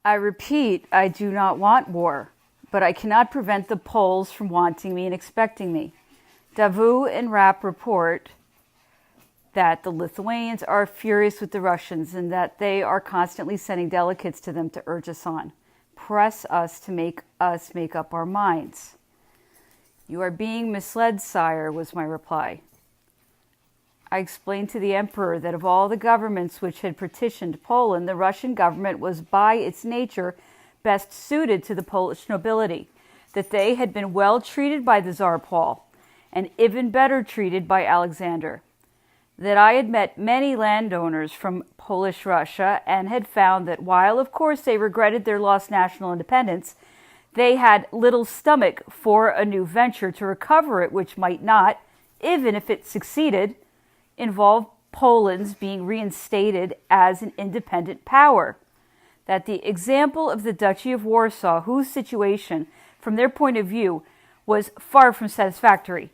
I repeat, I do not want war, but I cannot prevent the Poles from wanting me and expecting me. Davout and Rapp report that the Lithuanians are furious with the Russians and that they are constantly sending delegates to them to urge us on, press us to make us make up our minds. You are being misled, sire, was my reply. I explained to the emperor that of all the governments which had partitioned Poland, the Russian government was by its nature best suited to the Polish nobility, that they had been well treated by the Tsar Paul, and even better treated by Alexander, that I had met many landowners from Polish Russia and had found that while of course they regretted their lost national independence, they had little stomach for a new venture to recover it which might not, even if it succeeded, involve Poland's being reinstated as an independent power, that the example of the Duchy of Warsaw, whose situation, from their point of view, was far from satisfactory,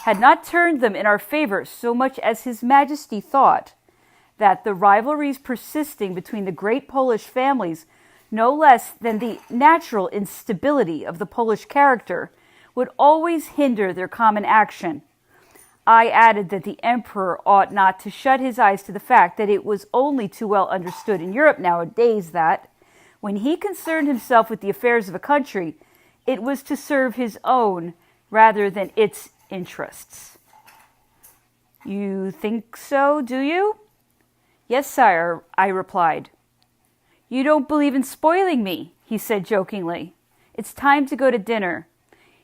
had not turned them in our favor so much as His Majesty thought, that the rivalries persisting between the great Polish families, no less than the natural instability of the Polish character, would always hinder their common action. I added that the emperor ought not to shut his eyes to the fact that it was only too well understood in Europe nowadays that, when he concerned himself with the affairs of a country, it was to serve his own rather than its interests. You think so, do you? Yes, sire, I replied. You don't believe in spoiling me, he said jokingly. It's time to go to dinner,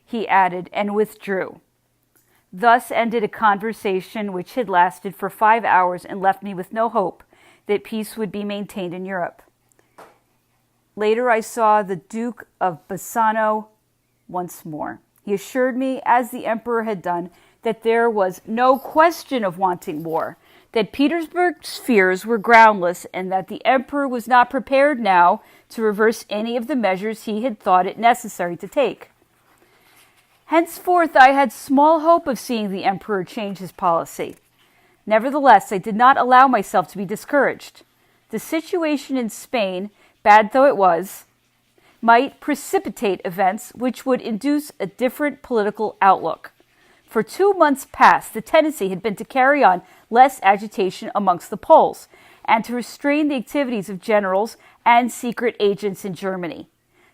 he added, and withdrew. Thus ended a conversation which had lasted for 5 hours and left me with no hope that peace would be maintained in Europe. Later I saw the Duke of Bassano once more. He assured me, as the emperor had done, that there was no question of wanting war, that Petersburg's fears were groundless, and that the emperor was not prepared now to reverse any of the measures he had thought it necessary to take. Henceforth, I had small hope of seeing the emperor change his policy. Nevertheless, I did not allow myself to be discouraged. The situation in Spain, bad though it was, might precipitate events which would induce a different political outlook. For 2 months past, the tendency had been to carry on less agitation amongst the Poles, and to restrain the activities of generals and secret agents in Germany.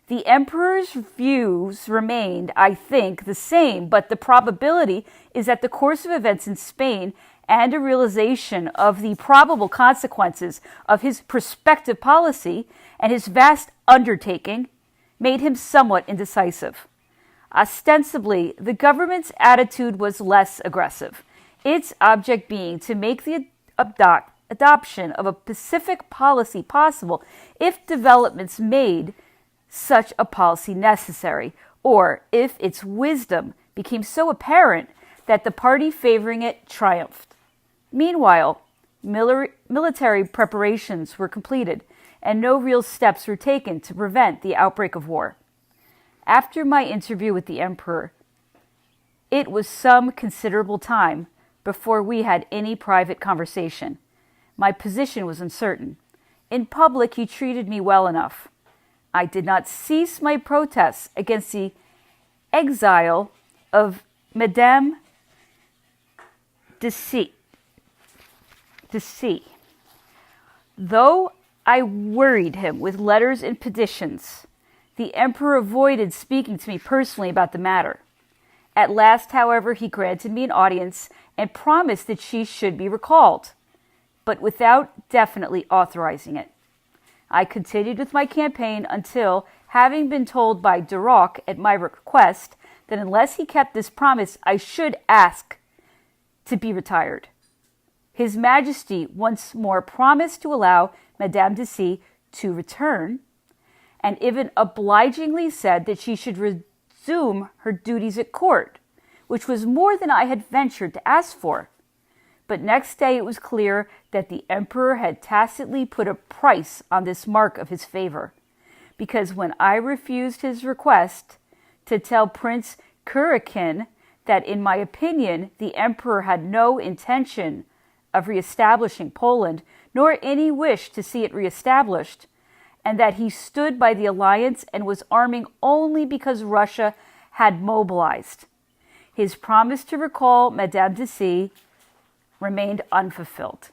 The emperor's views remained, I think, the same, but the probability is that the course of events in Spain and a realization of the probable consequences of his prospective policy and his vast undertaking made him somewhat indecisive. Ostensibly, the government's attitude was less aggressive, its object being to make the adoption of a pacific policy possible if developments made such a policy necessary, or if its wisdom became so apparent that the party favoring it triumphed. Meanwhile, military preparations were completed, and no real steps were taken to prevent the outbreak of war. After my interview with the emperor, it was some considerable time before we had any private conversation. My position was uncertain. In public, he treated me well enough. I did not cease my protests against the exile of Madame de C. Though I worried him with letters and petitions, the emperor avoided speaking to me personally about the matter. At last, however, he granted me an audience and promised that she should be recalled, but without definitely authorizing it. I continued with my campaign until, having been told by Duroc at my request that unless he kept this promise, I should ask to be retired, His Majesty once more promised to allow Madame de C. to return, and even obligingly said that she should resume her duties at court, which was more than I had ventured to ask for. But next day it was clear that the emperor had tacitly put a price on this mark of his favor, because when I refused his request to tell Prince Kurakin that in my opinion the emperor had no intention of reestablishing Poland, nor any wish to see it reestablished, and that he stood by the alliance and was arming only because Russia had mobilized. His promise to recall Madame de C remained unfulfilled,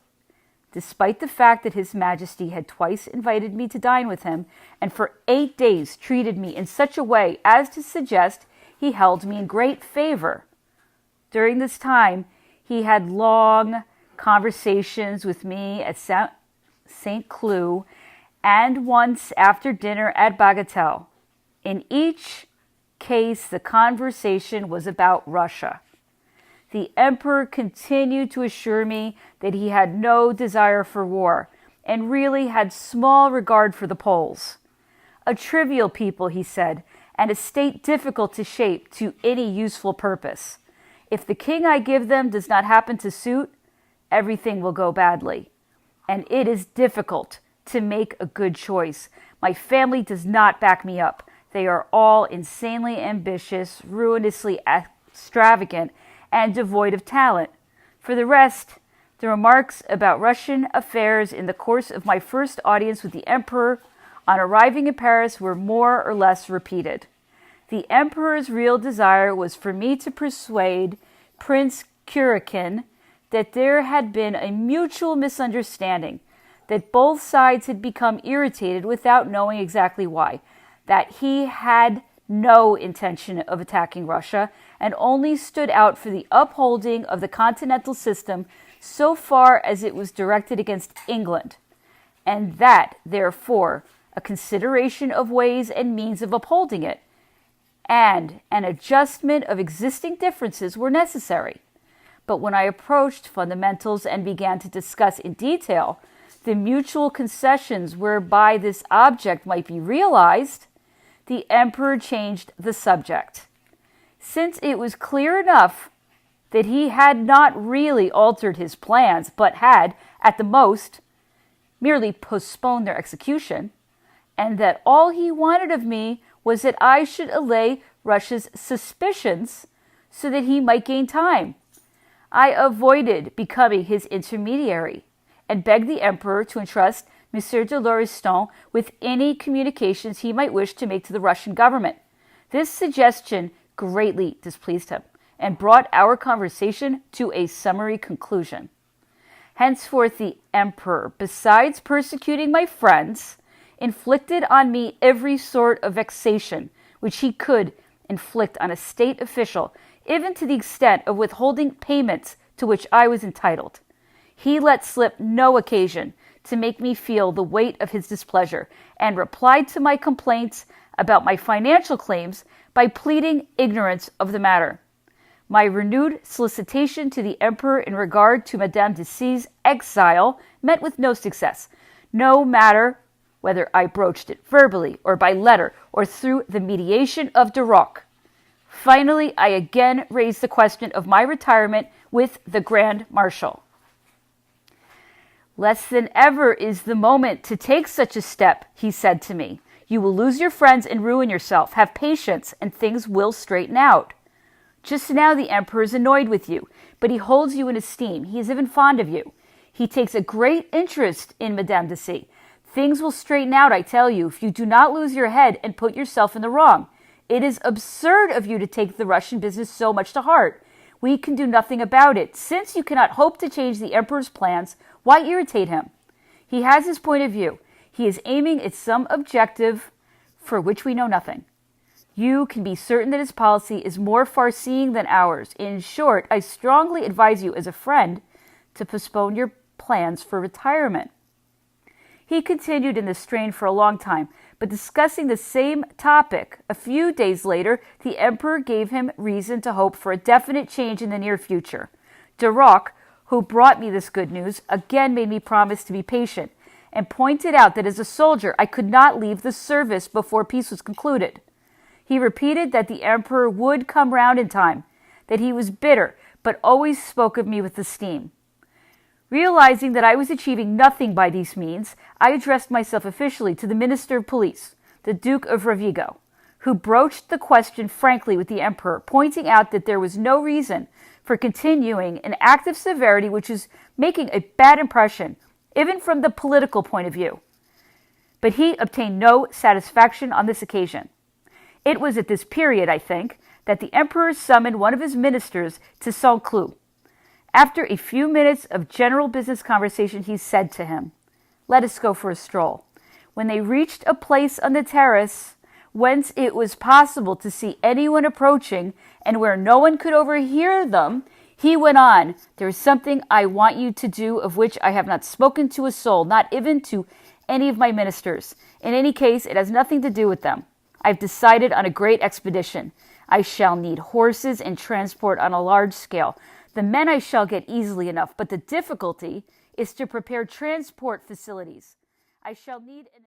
despite the fact that His Majesty had twice invited me to dine with him and for 8 days treated me in such a way as to suggest he held me in great favor. During this time, he had long conversations with me at St. Cloud and once after dinner at Bagatelle. In each case, the conversation was about Russia. The emperor continued to assure me that he had no desire for war and really had small regard for the Poles. A trivial people, he said, and a state difficult to shape to any useful purpose. If the king I give them does not happen to suit, everything will go badly. And it is difficult to make a good choice. My family does not back me up. They are all insanely ambitious, ruinously extravagant, and devoid of talent. For the rest, the remarks about Russian affairs in the course of my first audience with the emperor on arriving in Paris were more or less repeated. The emperor's real desire was for me to persuade Prince Kurakin that there had been a mutual misunderstanding, that both sides had become irritated without knowing exactly why, that he had no intention of attacking Russia and only stood out for the upholding of the continental system so far as it was directed against England, and that, therefore, a consideration of ways and means of upholding it and an adjustment of existing differences were necessary. But when I approached fundamentals and began to discuss in detail the mutual concessions whereby this object might be realized, the emperor changed the subject. Since it was clear enough that he had not really altered his plans, but had, at the most, merely postponed their execution, and that all he wanted of me was that I should allay Russia's suspicions so that he might gain time, I avoided becoming his intermediary and begged the emperor to entrust Monsieur de Lauriston with any communications he might wish to make to the Russian government. This suggestion greatly displeased him and brought our conversation to a summary conclusion. Henceforth the emperor, besides persecuting my friends, inflicted on me every sort of vexation which he could inflict on a state official, even to the extent of withholding payments to which I was entitled. He let slip no occasion to make me feel the weight of his displeasure, and replied to my complaints about my financial claims by pleading ignorance of the matter. My renewed solicitation to the emperor in regard to Madame de C's exile met with no success, no matter whether I broached it verbally or by letter or through the mediation of Duroc. Finally, I again raised the question of my retirement with the Grand Marshal. "Less than ever is the moment to take such a step," he said to me. "You will lose your friends and ruin yourself. Have patience, and things will straighten out. Just now the emperor is annoyed with you, but he holds you in esteem. He is even fond of you. He takes a great interest in Madame de C. Things will straighten out, I tell you, if you do not lose your head and put yourself in the wrong. It is absurd of you to take the Russian business so much to heart. We can do nothing about it. Since you cannot hope to change the emperor's plans, why irritate him? He has his point of view. He is aiming at some objective for which we know nothing. You can be certain that his policy is more far-seeing than ours. In short, I strongly advise you as a friend to postpone your plans for retirement." He continued in this strain for a long time, but discussing the same topic. A few days later, the emperor gave him reason to hope for a definite change in the near future. Duroc, who brought me this good news, again made me promise to be patient, and pointed out that as a soldier I could not leave the service before peace was concluded. He repeated that the emperor would come round in time, that he was bitter, but always spoke of me with esteem. Realizing that I was achieving nothing by these means, I addressed myself officially to the Minister of Police, the Duke of Rovigo, who broached the question frankly with the emperor, pointing out that there was no reason for continuing an act of severity which was making a bad impression, even from the political point of view. but he obtained no satisfaction on this occasion. It was at this period, I think, that the emperor summoned one of his ministers to Saint-Cloud. After a few minutes of general business conversation, he said to him, "Let us go for a stroll." When they reached a place on the terrace whence it was possible to see anyone approaching and where no one could overhear them, he went on, "There is something I want you to do of which I have not spoken to a soul, not even to any of my ministers. In any case, it has nothing to do with them. I've decided on a great expedition. I shall need horses and transport on a large scale. The men I shall get easily enough, but the difficulty is to prepare transport facilities. I shall need an